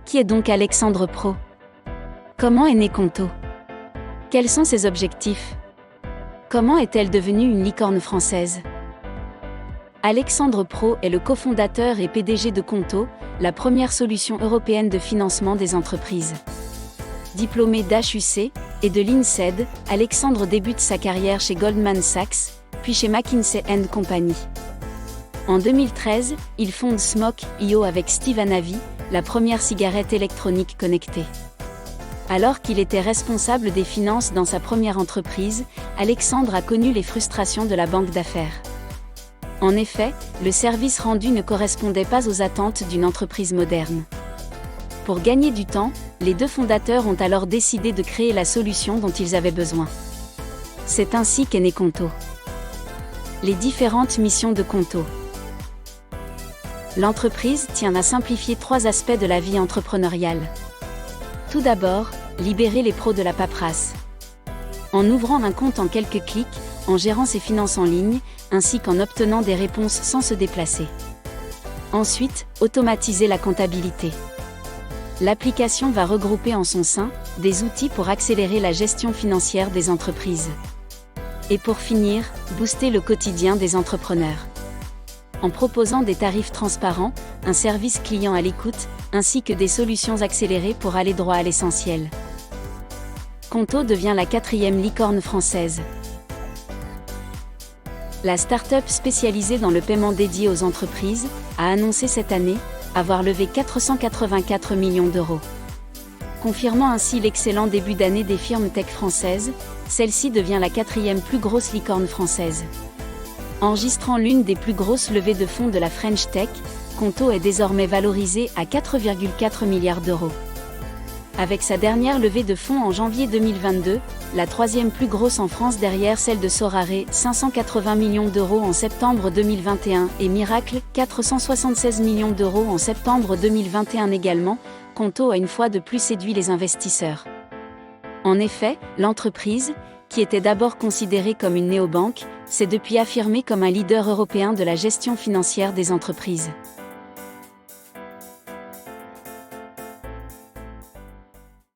Qui est donc Alexandre Pro? Comment est né Conto? Quels sont ses objectifs? Comment est-elle devenue une licorne française? Alexandre Pro est le cofondateur et PDG de Conto, la première solution européenne de financement des entreprises. Diplômé d'HEC et de l'INSEAD, Alexandre débute sa carrière chez Goldman Sachs, puis chez McKinsey & Company. En 2013, il fonde Smoke.io avec Steve Hanavi, la première cigarette électronique connectée. Alors qu'il était responsable des finances dans sa première entreprise, Alexandre a connu les frustrations de la banque d'affaires. En effet, le service rendu ne correspondait pas aux attentes d'une entreprise moderne. Pour gagner du temps, les deux fondateurs ont alors décidé de créer la solution dont ils avaient besoin. C'est ainsi qu'est né Conto. Les différentes missions de Conto. L'entreprise tient à simplifier 3 aspects de la vie entrepreneuriale. Tout d'abord, libérer les pros de la paperasse. En ouvrant un compte en quelques clics, en gérant ses finances en ligne, ainsi qu'en obtenant des réponses sans se déplacer. Ensuite, automatiser la comptabilité. L'application va regrouper en son sein des outils pour accélérer la gestion financière des entreprises. Et pour finir, booster le quotidien des entrepreneurs. En proposant des tarifs transparents, un service client à l'écoute, ainsi que des solutions accélérées pour aller droit à l'essentiel. Conto devient la 4e licorne française. La start-up spécialisée dans le paiement dédié aux entreprises a annoncé cette année avoir levé 484 millions d'euros. Confirmant ainsi l'excellent début d'année des firmes tech françaises, celle-ci devient la 4e plus grosse licorne française. Enregistrant l'une des plus grosses levées de fonds de la French Tech, Conto est désormais valorisé à 4,4 milliards d'euros. Avec sa dernière levée de fonds en janvier 2022, la 3e plus grosse en France derrière celle de Sorare, 580 millions d'euros en septembre 2021 et Miracle, 476 millions d'euros en septembre 2021 également, Conto a une fois de plus séduit les investisseurs. En effet, l'entreprise, qui était d'abord considérée comme une néobanque, s'est depuis affirmée comme un leader européen de la gestion financière des entreprises.